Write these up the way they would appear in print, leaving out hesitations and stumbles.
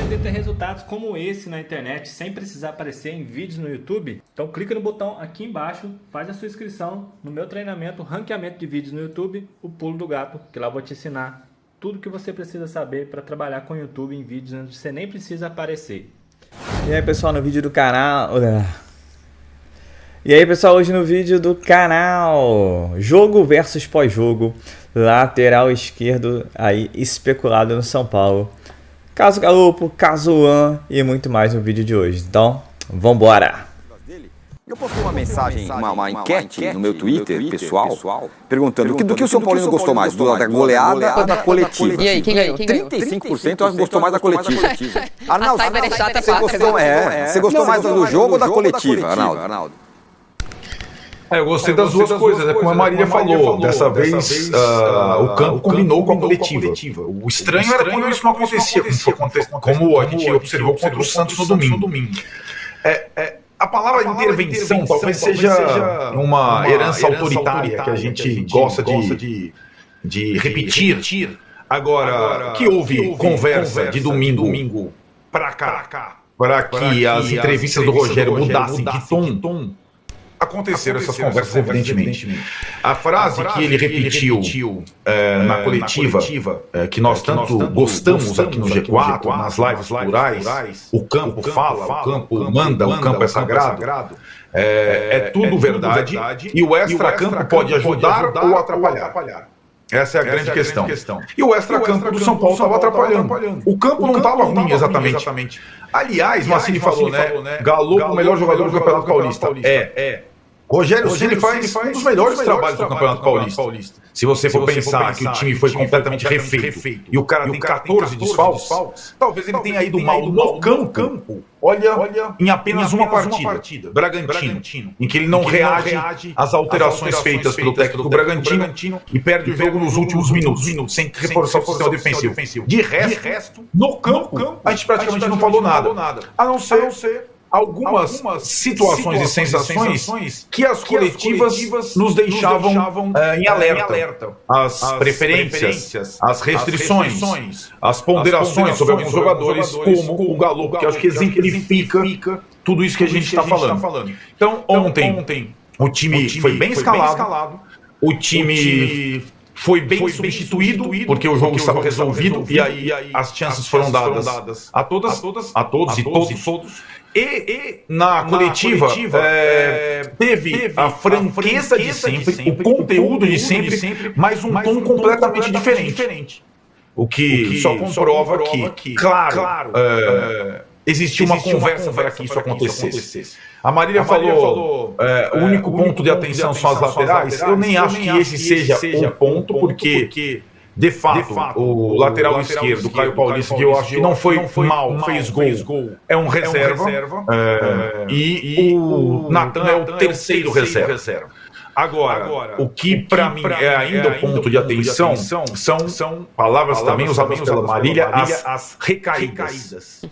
poder ter resultados como esse na internet sem precisar aparecer em vídeos no YouTube, então clica no botão aqui embaixo, faz a sua inscrição no meu treinamento Ranqueamento de Vídeos no YouTube, o Pulo do Gato, que lá eu vou te ensinar tudo que você precisa saber para trabalhar com o YouTube em vídeos onde você nem precisa aparecer. E aí pessoal, no vídeo do canal... hoje no vídeo do canal, jogo versus pós-jogo, lateral esquerdo aí especulado no São Paulo, caso Galopo, caso An e muito mais no vídeo de hoje. Então, vambora! Eu postei uma mensagem, uma enquete no meu Twitter pessoal, perguntando do que o São Paulino gostou mais, da goleada ou da coletiva. E aí, quem ganhou? 35% gostou mais da coletiva. Arnaldo, você gostou mais do jogo ou da coletiva, Arnaldo? Eu gostei das duas coisas, como a Marília falou. Dessa vez o campo combinou com a coletiva. O estranho era quando isso não acontecia, como a gente observou contra o Santos no domingo. A palavra intervenção talvez seja uma herança autoritária que a gente gosta de repetir. Agora, que houve conversa de domingo para cá, para que as entrevistas do Rogério mudassem de tom, aconteceram essas conversas, evidentemente. A frase que ele repetiu na coletiva, que nós tanto gostamos aqui no G4, nas lives plurais, o campo fala, o campo manda, o campo é sagrado, é tudo verdade, e o extra-campo pode ajudar ou atrapalhar. Essa é a grande questão. E o extra-campo do São Paulo estava atrapalhando. O campo não estava ruim exatamente. Aliás, Massini falou, né? Galopo, o melhor jogador do Campeonato Paulista. Rogério Ceni faz um dos melhores trabalhos do Campeonato Paulista. Se você for pensar que o time foi completamente refeito e o cara tem 14 desfalques, talvez ele tenha ido mal no campo. Olha, em apenas uma partida, Bragantino, em que ele não reage às alterações feitas pelo técnico Bragantino e perde o jogo nos últimos minutos, sem reforçar o sistema defensivo. De resto, no campo, a gente praticamente não falou nada, a não ser algumas situações e sensações que as coletivas nos deixavam em alerta. As preferências, as restrições, as ponderações sobre alguns jogadores, como o Galopo, que acho que exemplifica tudo isso que a gente está falando. Então, ontem, o time foi bem escalado, o time foi bem substituído, porque o jogo estava resolvido, e aí as chances foram dadas a todos e todos. E na coletiva teve a franqueza de sempre, o conteúdo de sempre, mas um tom completamente diferente. O que só comprova que, claro, existiu uma conversa para que isso acontecesse. A Marília falou, o único ponto de atenção são as laterais. Eu nem acho que esse seja um ponto, porque de fato, o lateral esquerdo, o Caio Paulista, que eu acho que não foi mal, fez gol, é um reserva, e o Natan é o terceiro reserva. Agora, o que para mim é ainda o ponto de atenção são palavras também usadas pela Marília, as recaídas.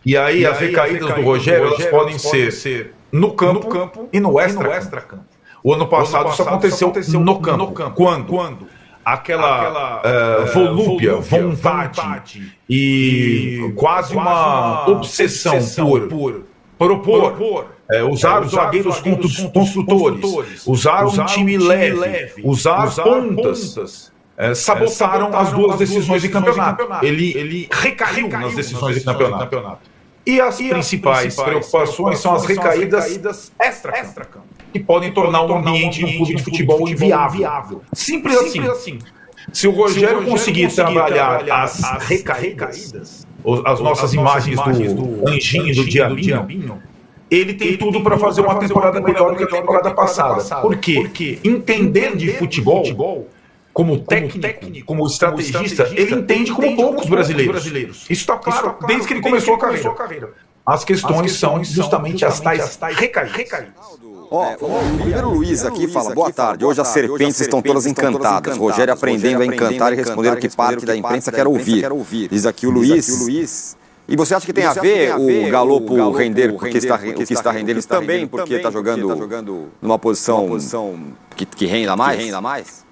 E aí as recaídas do Rogério, elas podem ser no campo e no extra-campo. O ano passado isso aconteceu no campo. Quando? Aquela volúpia, vontade e quase uma obsessão por propor, usar os zagueiros construtores, usar um time leve, usar pontas, sabotaram as duas decisões de campeonato. Ele recaiu nas decisões de campeonato. E as principais preocupações são as recaídas extra-campo, que podem tornar o ambiente de um clube de futebol inviável. Simples assim. Se o Rogério conseguir trabalhar as recaídas, as nossas imagens do Anjinho e do Diabinho, ele tem tudo para fazer uma temporada melhor do que a temporada passada. Por quê? Porque entender de futebol, como técnico, como estrategista, ele entende como poucos brasileiros. Isso está claro desde que ele começou a carreira. As questões são justamente as tais recaídas. O Ribeiro Luiz aqui fala, boa tarde, hoje as serpentes estão todas encantadas, Rogério aprendendo a encantar e responder o que parte da imprensa quer ouvir. Diz aqui o Luiz. E você acha que tem a ver o Galopo render o que está rendendo também porque está jogando numa posição que renda mais?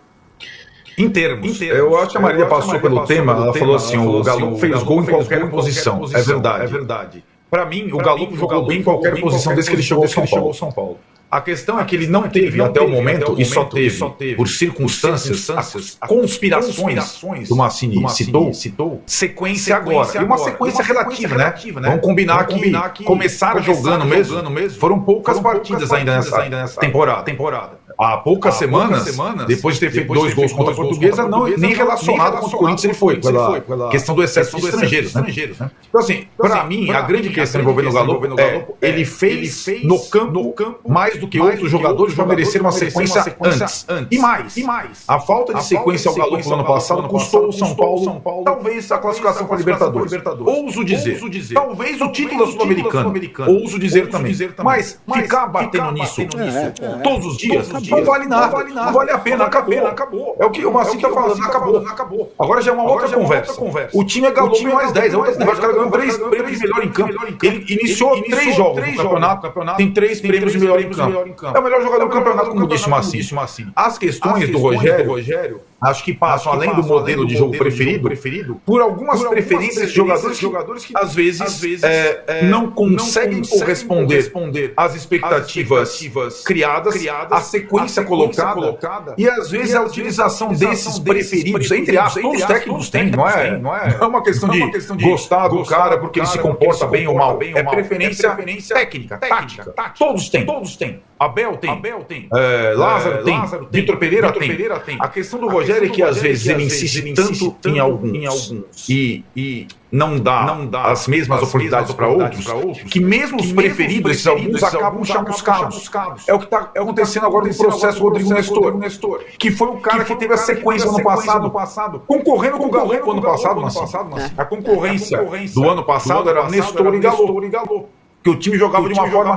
Em termos. Eu acho que a Marília passou pelo tema, ela falou assim, o Galo fez gol em qualquer posição. É verdade. Para mim, o Galo jogou bem em qualquer posição desde que ele chegou ao São Paulo. A questão é que ele não teve até o momento, e só teve por circunstâncias, as conspirações que o Mancini citou, sequência agora. E uma sequência relativa, né? Vamos combinar que começaram jogando mesmo, foram poucas partidas ainda nessa temporada. Há poucas semanas, depois de ter feito 2 gols contra a Portuguesa, nem relacionado com o Corinthians ele foi, pela questão do excesso de estrangeiros, né? Então, assim, para mim, a grande questão envolvendo o Galo é ele fez no campo mais do que outros jogadores para merecer uma sequência antes. E mais, a falta de sequência ao Galo no ano passado custou ao São Paulo talvez a classificação para a Libertadores. Ouso dizer, talvez o título sul-americano. Ouso dizer também. Mas ficar batendo nisso todos os dias não vale nada. Não vale a pena, acabou. É o que o Mancini está falando, acabou. Agora já é uma outra conversa. O time é Galo mais 10. O cara ganhou 3 prêmios de melhor em campo. Ele iniciou 3 jogos no campeonato, tem 3 prêmios de melhor em campo. É o melhor jogador do campeonato, como disse o Mancini. As questões do Rogério, acho que passam, além do modelo de jogo preferido, por algumas preferências de jogadores que às vezes não conseguem corresponder às expectativas criadas, à sequência colocada, e às vezes a utilização desses preferidos, entre aspas, todos os técnicos têm, não é uma questão de gostar do cara porque ele se comporta bem ou mal, é preferência técnica, tática, todos têm. Abel tem, Lázaro tem, Vitor Pereira tem. A questão do Rogério é que às vezes ele insiste tanto em alguns e não dá as mesmas oportunidades para outros, que mesmo os preferidos, esses alguns, acabam chamuscados. É o que está acontecendo agora no processo Rodrigo Nestor, que foi o cara que teve a sequência no ano passado, concorrendo com o Galo no ano passado. A concorrência do ano passado era Nestor e Galo. Que o time jogava de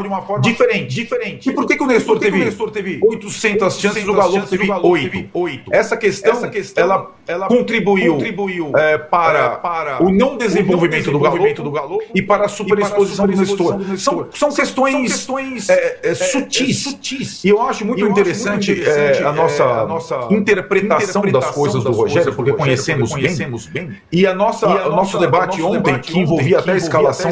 uma forma diferente. E por que o Nestor teve 800 chances e o Galo teve 8? Essa questão ela contribuiu para o não desenvolvimento do Galo e para a superexposição do Nestor. São questões sutis. E eu acho muito interessante a nossa interpretação das coisas do Rogério, porque conhecemos bem. E o nosso debate ontem, que envolvia até a escalação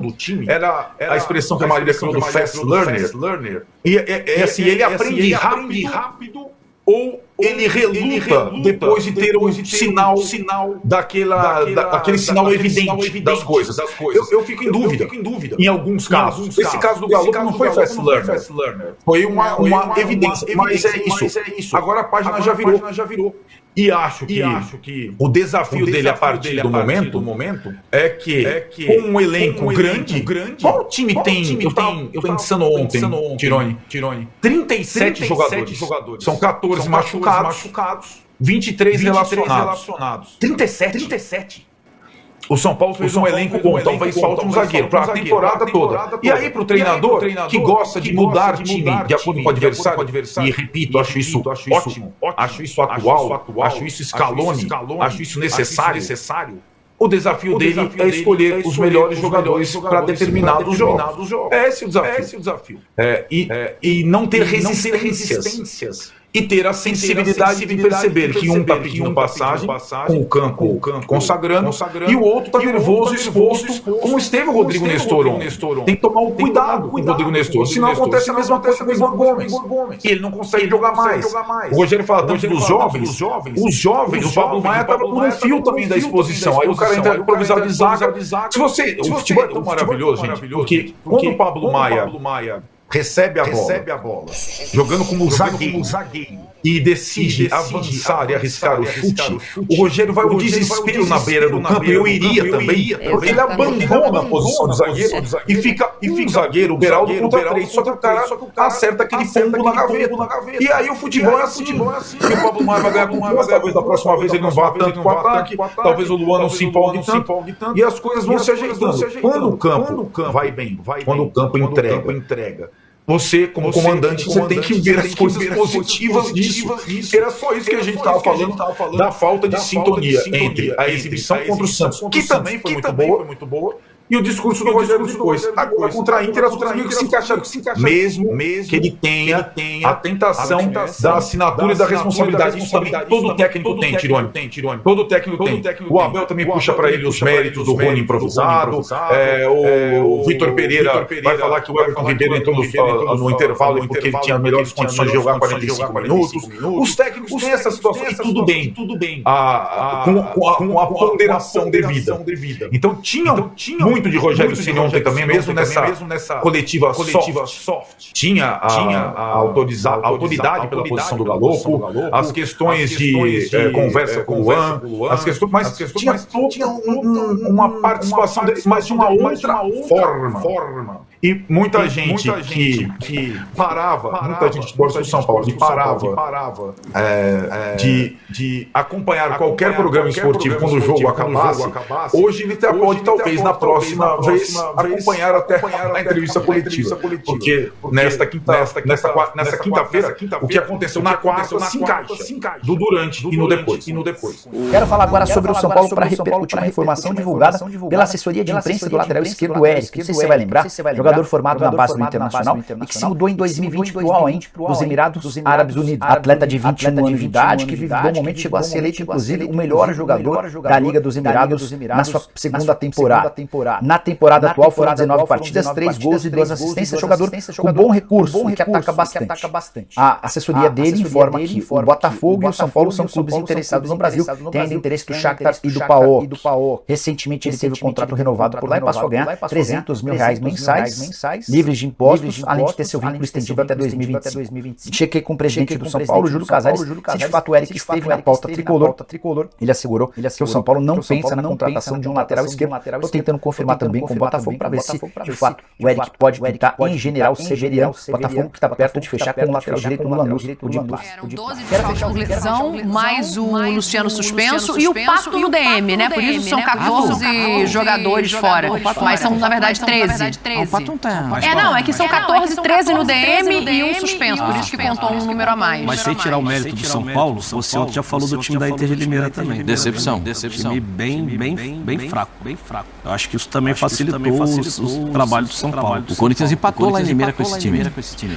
do time, era a expressão que a Marília falou do fast learner. E assim, ele aprende rápido ou ele reluta depois de ter um sinal aquele sinal evidente das coisas. Eu fico em dúvida em alguns casos. Esse caso do Galo não foi fast learner. Foi uma evidência. Mas é isso. Agora a página já virou. E acho que o desafio dele a partir do momento é que com um elenco grande, qual time tem? Eu estou pensando ontem, Tirone, 37 jogadores. São 14 machucados, 23 relacionados. 37. O São Paulo fez um elenco bom, talvez falte um zagueiro para a temporada toda. E aí, para o treinador que gosta de mudar time de acordo com o adversário, e repito, acho isso ótimo, acho isso atual, acho isso Scaloni, acho isso necessário. O desafio dele é escolher os melhores jogadores para determinados jogos. É esse o desafio. E não ter resistências. E ter a sensibilidade de perceber que um está pedindo passagem com o campo consagrando e o outro está nervoso, exposto, como esteve o Rodrigo Nestor ontem. Tem que tomar um cuidado com o Rodrigo Nestor, senão acontece a mesma coisa com o Igor Gomes. E ele não consegue jogar mais. O Rogério fala tanto dos jovens. Os jovens, o Pablo Maia estava por um fio também da exposição. Aí o cara entra improvisado de zaga. O futebol é tão maravilhoso, gente, porque quando o Pablo Maia recebe a bola, jogando como zagueiro, e decide avançar e arriscar o chute, o Rogério vai ao desespero na beira do campo, e eu iria também, porque ele abandona a posição do zagueiro e fica um zagueiro, o Beraldo, contra 3, só que o cara acerta aquele pombo na gaveta. E aí o futebol é assim. E o Pablo Maia vai ganhar com o talvez da próxima vez ele não vá tanto para o ataque, talvez o Luan não se empolgue tanto, e as coisas vão se ajeitando. Quando o campo vai bem, quando o campo entrega, você, como comandante, você tem que ver as coisas positivas disso. Era só isso que a gente estava falando, da falta de sintonia entre a exibição contra o Santos, que também foi muito boa, e o discurso do Rogério depois. Agora, contra a Inter, as coisas meio que se encaixaram. Mesmo que ele tenha a tentação da assinatura e da responsabilidade. Isso também todo técnico tem, Tirone. Todo técnico tem. O Abel também puxa para ele os méritos do Rony improvisado. O Vitor Pereira vai falar que o Everton Ribeiro entrou no intervalo porque ele tinha melhores condições de jogar 45 minutos. Os técnicos têm essa situação e tudo bem. Com a ponderação devida. Então, tinham muito de Rogério Ceni ontem também, mesmo nessa coletiva soft. Tinha a autoridade pela posição do Galopo, as questões de conversa com o Luan, mas tinha uma participação deles, mas de uma outra forma. E muita gente que parava, muita gente que gosta do São Paulo, que parava de acompanhar qualquer programa esportivo quando o jogo acabasse, hoje ele pode talvez na próxima vez acompanhar até a entrevista coletiva. Porque nesta quinta-feira, o que aconteceu na quarta se encaixa do durante e no depois. Quero falar agora sobre o São Paulo para repetir a última informação divulgada pela assessoria de imprensa do lateral esquerdo, Eric. Não sei se você vai lembrar, jogador formado na base do Internacional e que se mudou em 2020 para o Al-Ain, dos Emirados Árabes Unidos. Atleta de 21 anos de idade, que vive um bom momento, chegou a ser eleito, inclusive, o melhor jogador da Liga dos Emirados na sua segunda temporada. Na temporada atual foram 19 partidas, 3 gols e 2 assistências. Jogador com bom recurso, que ataca bastante. A assessoria dele informa que o Botafogo e o São Paulo são clubes interessados no Brasil, tem ainda interesse do Shakhtar e do PAOK. Recentemente ele teve o contrato renovado por lá e passou a ganhar R$300 mil mensais, livres de impostos, além de ter seu vínculo estendido até 2025. Chequei com o presidente do São Paulo, Júlio Casares, se de fato o Eric esteve na pauta tricolor. Ele assegurou que o São Paulo não pensa na contratação de um lateral esquerdo. Estou tentando confirmar também com o Botafogo para ver se de fato o Eric pode pintar em General Severiano, Botafogo que está perto de fechar com o lateral direito no Lanús, o de Paz. Eram 12 jogos por lesão, mais o Luciano suspenso e o Pato no DM, né? Por isso são 14 jogadores fora, mas são na verdade 13. O Pato não tá. É que são 14, 13 no DM e um suspenso, por isso que contou um número a mais. Mas sem tirar o mérito do São Paulo, você ontem já falou do time da Inter de Limeira também. Decepção. Time bem fraco. Eu acho que isso também facilitou o trabalho do São Paulo. O Corinthians empatou lá em Limeira com esse time.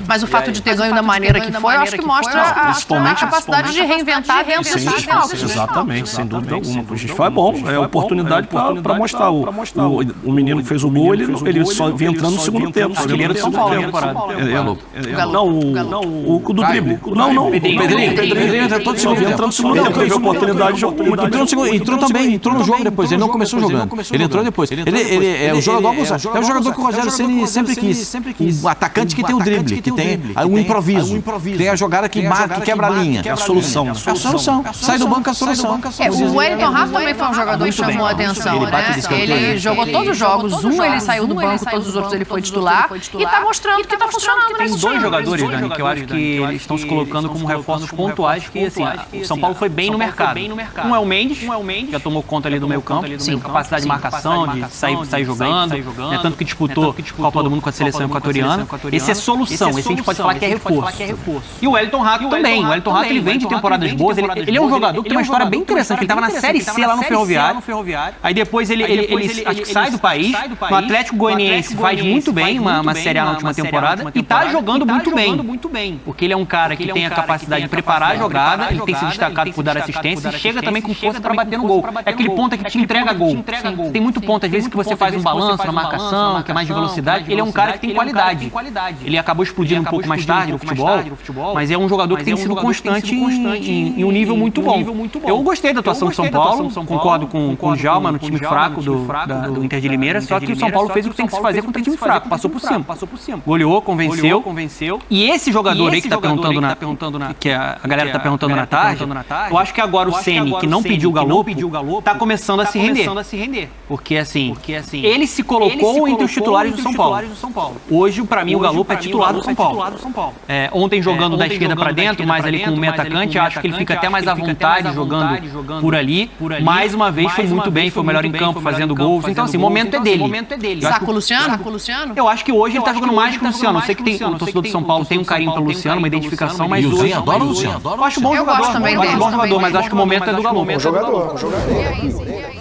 Mas o fato de ter ganho da maneira que foi, eu acho que mostra a capacidade de reinventar dentro dos desfalques. Exatamente, sem dúvida alguma. A gente foi bom, é oportunidade para mostrar. O menino que fez o gol, ele só vinha entrando no segundo tempo. Ele era de São Paulo, Não, o do drible. Não, o Pedrinho entrou no segundo tempo. Teve oportunidade de jogo muito. Entrou no jogo depois, ele não começou jogando. Ele entrou depois. Ele é o jogador que o Rogério Ceni sempre quis. O atacante que tem o drible, que tem o improviso, tem a jogada que quebra a linha. É a solução. Sai do banco a solução. O Wellington Rato também foi um jogador que chamou a atenção, né? Ele jogou todos os jogos, ele saiu do banco, todos os outros ele foi titular e tá mostrando que tá funcionando. Tem dois jogadores, Dani, que eu acho que eles estão se colocando como reforços pontuais, que assim, o São Paulo foi bem no mercado. Um é o Mendes, que já tomou conta ali do meio campo, com capacidade de marcação, de sair jogando, tanto que disputou a Copa do Mundo com a seleção equatoriana. Esse é solução, esse a gente pode falar que é reforço. E o Wellington Rato também. O Wellington Rato, ele vem de temporadas boas, ele é um jogador que tem uma história bem interessante, ele estava na Série C lá no Ferroviário, aí depois ele acho que sai do país, no Atlético Goianiense faz muito bem, uma Série A na última temporada, e tá jogando muito bem, porque ele é um cara que tem a capacidade de preparar a jogada, ele tem se destacado por dar assistência e chega também com força para bater no gol. É aquele ponta que te entrega gol. Tem muito ponto, às vezes, que você faz um balanço na marcação, que é mais de velocidade. Ele é um cara que tem qualidade. Ele acabou explodindo um pouco mais tarde no futebol, mas é um jogador que tem sido constante em um nível muito bom. Eu gostei da atuação do São Paulo, concordo com o Djalma no time fraco do Inter de Limeira, só que o São Paulo fez o que tem que se fazer contra time fraco, passou por cima. Goleou, convenceu. E esse jogador aí que tá perguntando que a galera tá perguntando na tarde, eu acho que agora o Ceni, que não pediu o Galopo, tá começando a se render. Porque assim, ele se colocou entre os titulares do São Paulo. Hoje, pra mim, o Galopo é titular do São Paulo. Ontem jogando da esquerda pra dentro, mais ali com o meio atacante, acho que ele fica até mais à vontade jogando por ali. Mais uma vez foi muito bem, foi o melhor em campo, fazendo gols. Então assim, o momento é dele. Saca o Luciano? Eu acho que hoje ele tá jogando mais que o Luciano. Eu sei que o torcedor do São Paulo tem um carinho pelo Luciano, uma identificação, mas hoje... adora o Luciano. Eu acho bom jogador, mas acho que o momento é do Galopo. Bom jogador.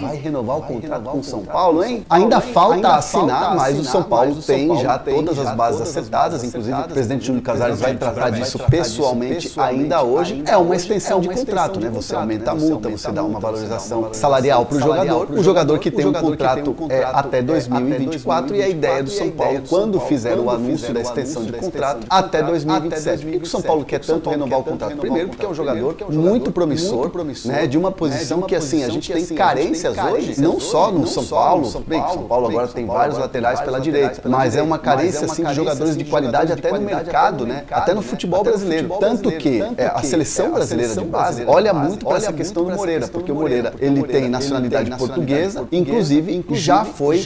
vai renovar o contrato com o São Paulo, hein? Ainda falta assinar, mas o São Paulo tem já todas as bases acertadas, inclusive o presidente Júlio Casares vai tratar disso pessoalmente ainda hoje. É uma extensão de contrato, né? Você aumenta a multa, você dá uma valorização salarial para o jogador que tem um contrato até 2024, e a ideia do São Paulo, quando fizer o anúncio da extensão de contrato, até 2027. Por que o São Paulo quer tanto renovar o contrato? Primeiro, porque é um jogador muito promissor, né? De uma posição que, assim, a gente tem carências hoje, não só no São Paulo. Bem, o São Paulo agora tem vários laterais pela direita, mas é uma carência, assim, de jogadores de qualidade até no mercado, né? Até no futebol brasileiro. Tanto que a seleção brasileira de base olha muito para essa questão do Moreira, porque o Moreira, ele tem nacionalidade portuguesa, inclusive já foi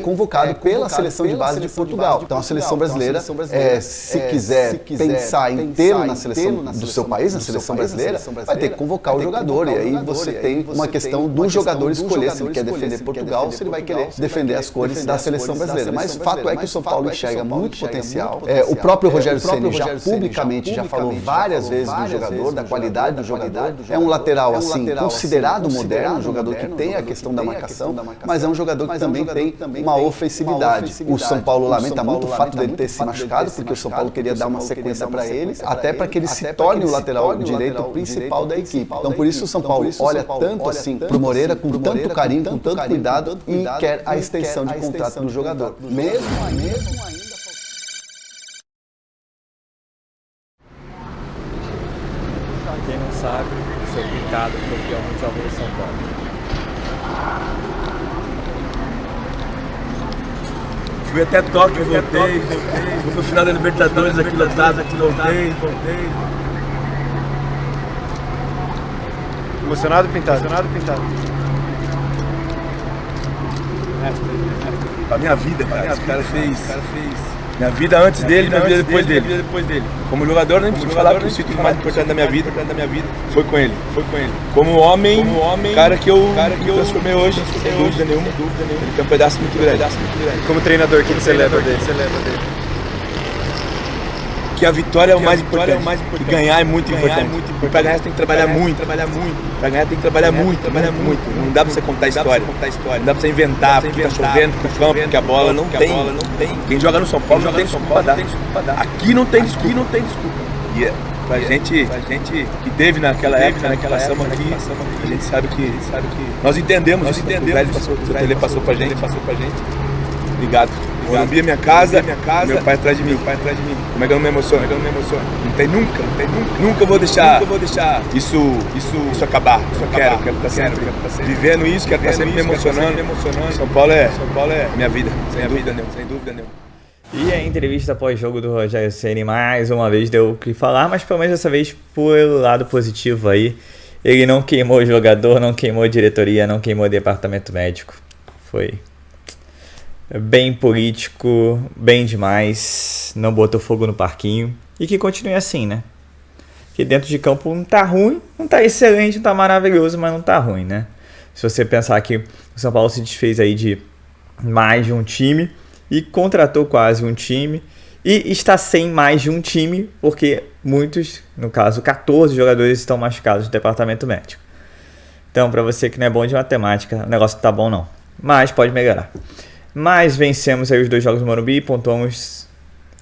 convocado pela seleção de base de Portugal. Então a seleção brasileira, se quiser pensar em tê-lo na seleção do seu país, na seleção brasileira, vai ter que convocar o jogador. E aí você tem uma questão do jogador escolher se ele quer defender Portugal ou se ele vai querer defender as cores da seleção brasileira. Mas o fato é que o São Paulo enxerga muito potencial. O próprio Rogério Ceni já publicamente já falou várias vezes do jogador, da qualidade do jogador. É um lateral, assim, considerado moderno, um jogador que tem a questão da marcação, mas é um jogador que também tem uma ofensividade. O São Paulo lamenta muito o fato dele ter se machucado, porque o São Paulo queria dar uma sequência para ele, até para que ele se torne o lateral direito principal da equipe. Então por isso o São Paulo olha tanto assim pro Moreira, com tanto carinho, com tanto cuidado, e quer a extensão de contrato do jogador. Mesmo ainda. Quem não sabe, sou pintado campeão mundial do São Paulo. Fui até Tóquio, voltei. Fui pro final da Libertadores aqui lotado, voltei. Emocionado, Pintado? A minha vida, cara. Esse cara fez minha vida antes dele, minha vida depois dele. Como jogador, nem preciso falar que o sítio mais importante da minha vida foi com ele. Como homem, cara que eu transformei hoje, sem dúvida nenhuma. Ele tem um pedaço muito grande. Como treinador, o que você leva dele? Que a vitória é o mais importante, que ganhar é muito importante. E pra ganhar você tem que trabalhar muito. Pra ganhar tem que trabalhar muito. Não dá pra você contar história. Não dá pra você inventar, porque tá chovendo, porque o campo, porque a bola não tem. Quem joga no São Paulo não tem desculpa pra dar. Aqui não tem desculpa. E pra gente que teve naquela época, naquela passamos aqui, a gente sabe que nós entendemos isso, o velho passou pra gente. Obrigado. Morumbi é minha casa, meu pai atrás de mim. Como é que eu não me emociono? Não tem nunca. Nunca vou deixar isso acabar. Eu quero estar sempre vivendo isso, quero estar sempre me emocionando. São Paulo é minha vida, sem dúvida nenhuma. E a entrevista pós-jogo do Rogério Ceni mais uma vez deu o que falar, mas pelo menos dessa vez pelo lado positivo aí. Ele não queimou o jogador, não queimou a diretoria, não queimou o departamento médico. Foi bem político, bem demais, não botou fogo no parquinho. E que continue assim, né? Que dentro de campo não tá ruim, não tá excelente, não tá maravilhoso, mas não tá ruim, né? Se você pensar que o São Paulo se desfez aí de mais de um time e contratou quase um time e está sem mais de um time, porque muitos, no caso 14 jogadores estão machucados no departamento médico. Então, para você que não é bom de matemática, o negócio não tá bom não, mas pode melhorar. Mas vencemos aí os 2 jogos do Morumbi, pontuamos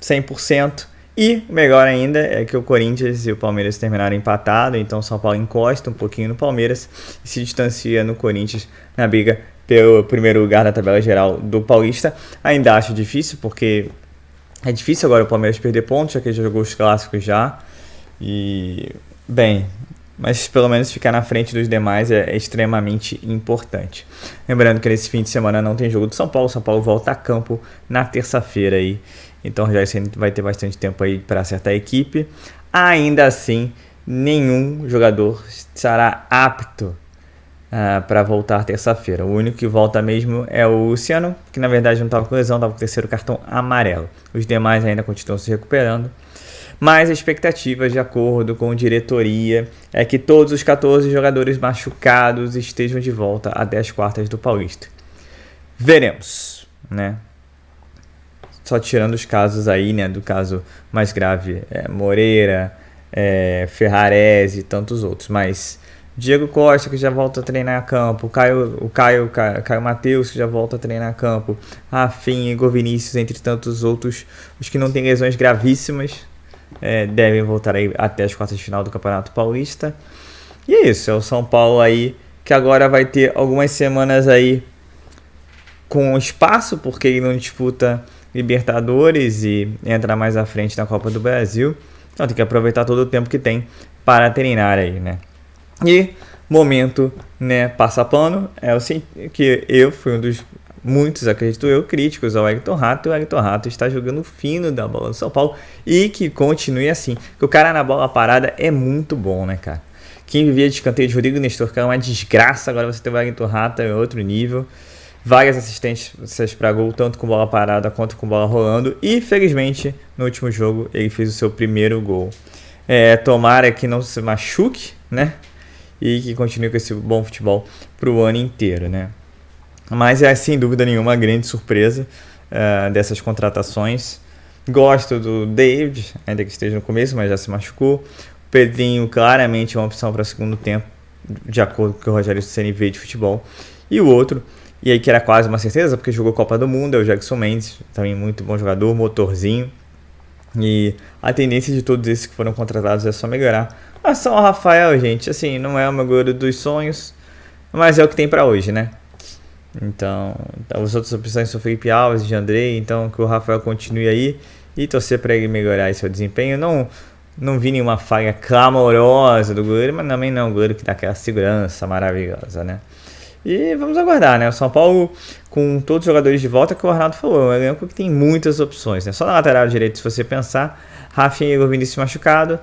100%. E o melhor ainda é que o Corinthians e o Palmeiras terminaram empatados. Então o São Paulo encosta um pouquinho no Palmeiras e se distancia no Corinthians na briga pelo primeiro lugar da tabela geral do Paulista. Ainda acho difícil, porque é difícil agora o Palmeiras perder pontos, já que ele jogou os clássicos já. E, bem, mas pelo menos ficar na frente dos demais é extremamente importante. Lembrando que nesse fim de semana não tem jogo do São Paulo. O São Paulo volta a campo na terça-feira aí. Então já vai ter bastante tempo aí para acertar a equipe. Ainda assim, nenhum jogador estará apto para voltar terça-feira. O único que volta mesmo é o Luciano, que na verdade não estava com lesão, estava com o terceiro cartão amarelo. Os demais ainda continuam se recuperando. Mas a expectativa, de acordo com a diretoria, é que todos os 14 jogadores machucados estejam de volta até as quartas do Paulista. Veremos, né? Só tirando os casos aí, né? Do caso mais grave, Moreira, Ferrarese e tantos outros. Mas Diego Costa, que já volta a treinar a campo, o Caio Mateus, que já volta a treinar a campo, Rafinha, Igor Vinícius, entre tantos outros, os que não têm lesões gravíssimas, devem voltar aí até as quartas de final do Campeonato Paulista. E é isso, é o São Paulo aí, que agora vai ter algumas semanas aí com espaço, porque ele não disputa Libertadores e entra mais à frente na Copa do Brasil. Então tem que aproveitar todo o tempo que tem para treinar aí, né? E momento, né, passa pano, é o que eu fui um dos muitos, acredito eu, críticos ao Ayrton Rato. O Ayrton Rato está jogando fino da bola do São Paulo e que continue assim, porque o cara na bola parada é muito bom, né, cara? Quem vivia de escanteio de Rodrigo Nestor, que é uma desgraça, agora você tem o Ayrton Rato, é outro nível. Várias assistências para gol, tanto com bola parada quanto com bola rolando. E, felizmente, no último jogo, ele fez o seu primeiro gol. Tomara que não se machuque, né? E que continue com esse bom futebol para o ano inteiro, né? Mas é, sem dúvida nenhuma, uma grande surpresa dessas contratações. Gosto do David, ainda que esteja no começo, mas já se machucou. O Pedrinho, claramente, é uma opção para o segundo tempo, de acordo com o que o Rogério Ceni vê de futebol. E o outro... E aí que era quase uma certeza, porque jogou Copa do Mundo, é o Jackson Mendes, também muito bom jogador, motorzinho. E a tendência de todos esses que foram contratados é só melhorar. Mas só o Rafael, gente, assim, não é o meu goleiro dos sonhos, mas é o que tem pra hoje, né? Então, as outras opções são Felipe Alves, de Andrei, então que o Rafael continue aí e torcer pra ele melhorar esse seu desempenho. Não vi nenhuma falha clamorosa do goleiro, mas também não é um goleiro que dá aquela segurança maravilhosa, né? E vamos aguardar, né? O São Paulo, com todos os jogadores de volta, que o Arnaldo falou, é um elenco que tem muitas opções, né? Só na lateral direita, se você pensar, Rafinha e Igor Vinícius machucado,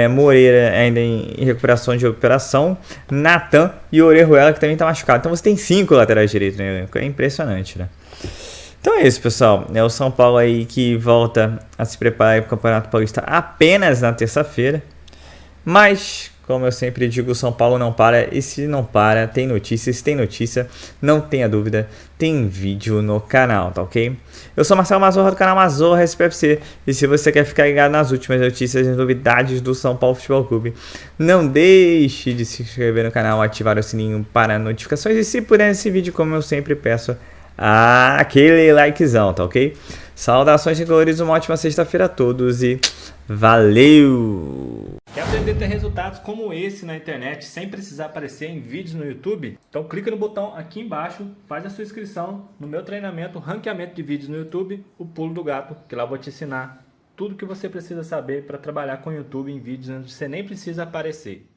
Moreira ainda em recuperação de operação, Natan e Orejuela, que também está machucado. Então você tem 5 laterais direitos no elenco, é impressionante, né? Então é isso, pessoal. É o São Paulo aí que volta a se preparar para o Campeonato Paulista apenas na terça-feira, mas... Como eu sempre digo, o São Paulo não para, e se não para, tem notícia. Se tem notícia, não tenha dúvida, tem vídeo no canal, tá ok? Eu sou Marcelo Mazorra do canal Mazorra SPFC, e se você quer ficar ligado nas últimas notícias e novidades do São Paulo Futebol Clube, não deixe de se inscrever no canal, ativar o sininho para notificações, e se puder nesse vídeo, como eu sempre peço, aquele likezão, tá ok? Saudações e coloridos, uma ótima sexta-feira a todos e valeu! Quer aprender a ter resultados como esse na internet sem precisar aparecer em vídeos no YouTube? Então clica no botão aqui embaixo, faz a sua inscrição no meu treinamento Ranqueamento de Vídeos no YouTube, o Pulo do Gato, que lá eu vou te ensinar tudo que você precisa saber para trabalhar com o YouTube em vídeos onde você nem precisa aparecer.